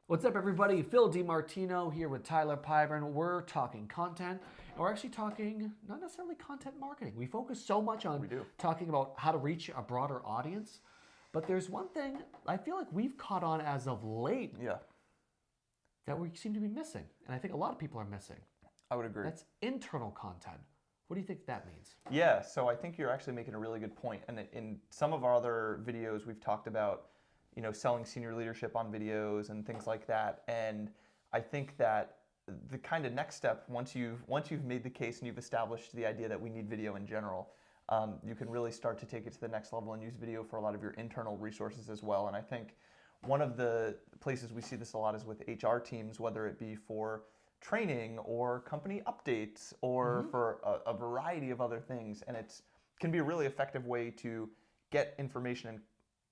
What's up, everybody? Phil DiMartino here with Tyler Pyburn. We're talking content, and we're actually talking not necessarily content marketing. We focus so much on talking about how to reach a broader audience, but there's one thing I feel like we've caught on as of late that we seem to be missing, and I think a lot of people are missing. I would agree. That's internal content. What do you think that means? Yeah, so I think you're actually making a really good point. And in some of our other videos, we've talked about, selling senior leadership on videos and things like that. And I think that the kind of next step, once you've made the case and you've established the idea that we need video in general, you can really start to take it to the next level and use video for a lot of your internal resources as well. And I think one of the places we see this a lot is with HR teams, whether it be for training or company updates or for a variety of other things. And it can be a really effective way to get information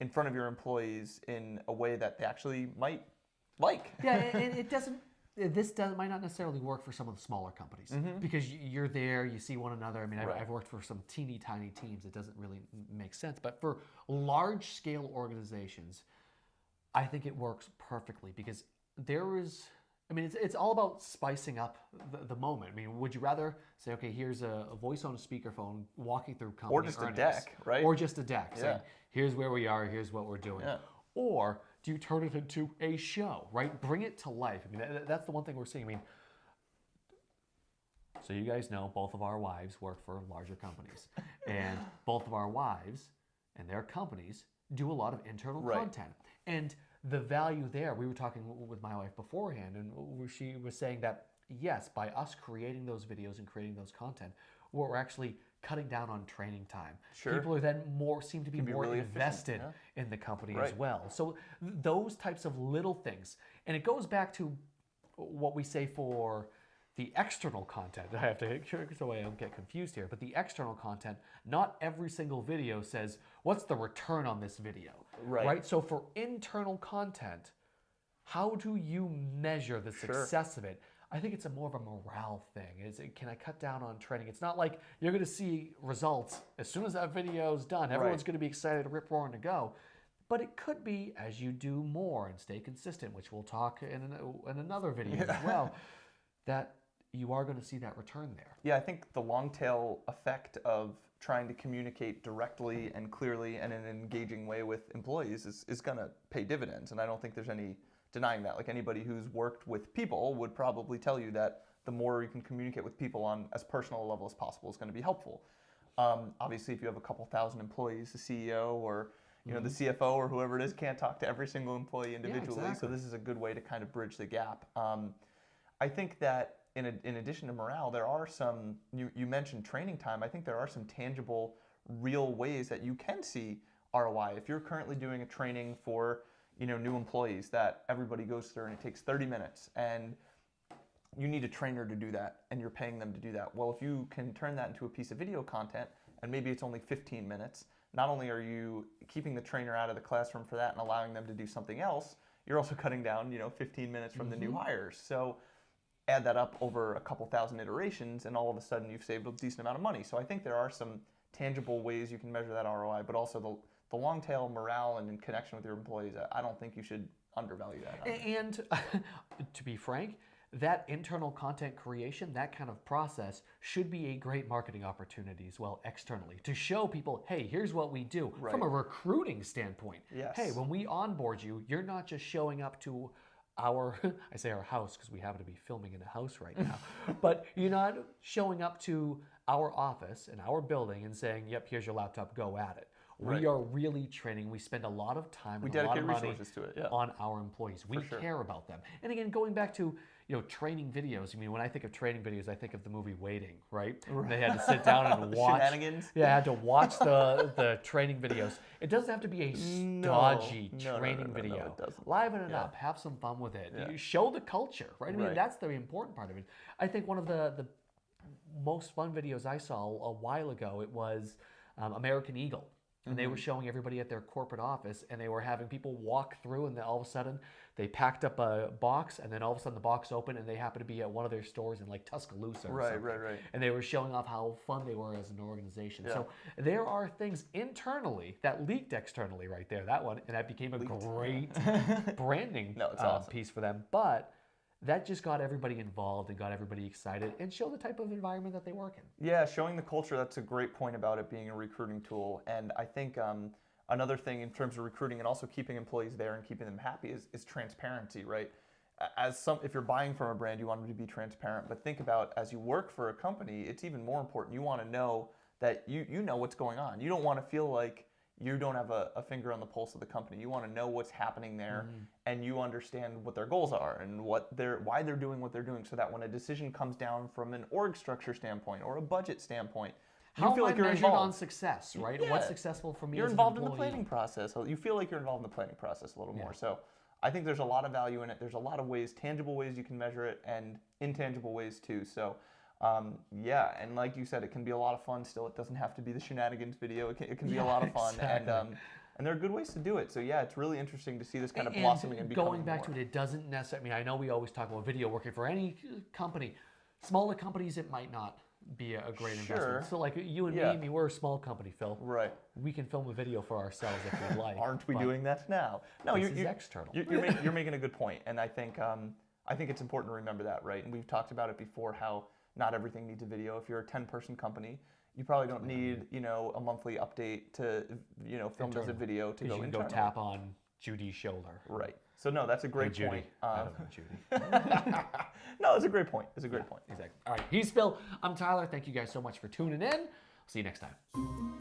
in front of your employees in a way that they actually might like. Yeah, and might not necessarily work for some of the smaller companies because you're there, you see one another. I mean, I've worked for some teeny tiny teams. It doesn't really make sense. But for large scale organizations, I think it works perfectly because it's all about spicing up the moment. I mean, would you rather say, okay, here's a voice on a speakerphone walking through company Or just earnings, a deck, right? Or just a deck saying, here's where we are, here's what we're doing. Yeah. Or do you turn it into a show, right? Bring it to life. I mean, that's the one thing we're seeing. I mean, so you guys know both of our wives work for larger companies. And both of our wives and their companies do a lot of internal content. And the value there, we were talking with my wife beforehand, and she was saying that, yes, by us creating those videos and creating those content, we're actually cutting down on training time. Sure. People are then seem to be more really invested in the company as well. So those types of little things. And it goes back to what we say for the external content. I have to, so I don't get confused here, but the external content, not every single video says, what's the return on this video? Right? So for internal content, how do you measure the success of it? I think it's more of a morale thing. Can I cut down on training? It's not like you're going to see results as soon as that video is done. Everyone's going to be excited to rip roaring to go. But it could be as you do more and stay consistent, which we'll talk in another video as well, that you are going to see that return there. Yeah, I think the long tail effect of trying to communicate directly and clearly and in an engaging way with employees is going to pay dividends. And I don't think there's any denying that. Like anybody who's worked with people would probably tell you that the more you can communicate with people on as personal a level as possible is going to be helpful. Obviously, if you have a couple thousand employees, the CEO or the CFO or whoever it is can't talk to every single employee individually. Yeah, exactly. So this is a good way to kind of bridge the gap. I think that in addition to morale, there are some, you mentioned training time, I think there are some tangible, real ways that you can see ROI. If you're currently doing a training for new employees that everybody goes through and it takes 30 minutes and you need a trainer to do that and you're paying them to do that. Well, if you can turn that into a piece of video content and maybe it's only 15 minutes, not only are you keeping the trainer out of the classroom for that and allowing them to do something else, you're also cutting down 15 minutes from the new hires. So add that up over a couple thousand iterations and all of a sudden you've saved a decent amount of money. So I think there are some tangible ways you can measure that ROI, but also the long tail morale and in connection with your employees, I don't think you should undervalue that. And to be frank, that internal content creation, that kind of process should be a great marketing opportunity as well externally to show people, hey, here's what we do from a recruiting standpoint. Yes. Hey, when we onboard you, you're not just showing up to I say our house because we happen to be filming in a house right now, but you're not showing up to our office and our building and saying, yep, here's your laptop, go at it. We are really training. We spend a lot of time and a lot of money on our employees. We care about them. And again, going back to training videos. I mean, when I think of training videos, I think of the movie Waiting, right? They had to sit down and watch. Shenanigans. Yeah, had to watch the training videos. It doesn't have to be a stodgy training video. No, it doesn't. Liven it up. Have some fun with it. You show the culture, right? I mean, that's the important part of it. I think one of the most fun videos I saw a while ago, it was American Eagle. And they were showing everybody at their corporate office, and they were having people walk through, and then all of a sudden they packed up a box, and then all of a sudden the box opened, and they happened to be at one of their stores in like Tuscaloosa or something. Right. And they were showing off how fun they were as an organization. So there are things internally that leaked externally right there, that one, and that became a great branding awesome. piece for them. But that just got everybody involved and got everybody excited and showed the type of environment that they work in. Yeah, showing the culture, that's a great point about it being a recruiting tool. And I think another thing in terms of recruiting and also keeping employees there and keeping them happy is transparency, right? If you're buying from a brand, you want them to be transparent. But think about as you work for a company, it's even more important. You want to know that you know what's going on. You don't want to feel like you don't have a finger on the pulse of the company. You want to know what's happening there, and you understand what their goals are and why they're doing what they're doing, so that when a decision comes down from an org structure standpoint or a budget standpoint, How you feel am like I you're measured involved on success, right? Yeah. What's successful for me You're as involved an in the employee? planning process. You feel like you're involved in the planning process a little more. So I think there's a lot of value in it. There's a lot of ways, tangible ways you can measure it, and intangible ways too. So and like you said, it can be a lot of fun still. It doesn't have to be the shenanigans video. It can be a lot of fun. Exactly. And there are good ways to do it. So yeah, it's really interesting to see this kind of blossoming and becoming going back more. to it, it doesn't necessarily, I know we always talk about video working for any company. Smaller companies, it might not be a great investment. So like you and me, I mean, we're a small company, Phil. Right. We can film a video for ourselves if we'd like. Aren't we doing that now? No, this is external. You're making a good point, and I think it's important to remember that, right? And we've talked about it before, how not everything needs a video. If you're a 10-person company, you probably don't need a monthly update to film as a video to go you can internally. go tap on Judy's shoulder. Right. So no, that's a great Judy. point. I don't know Judy. No, it's a great point. It's a great point. Exactly. All right, he's Phil. I'm Tyler. Thank you guys so much for tuning in. See you next time.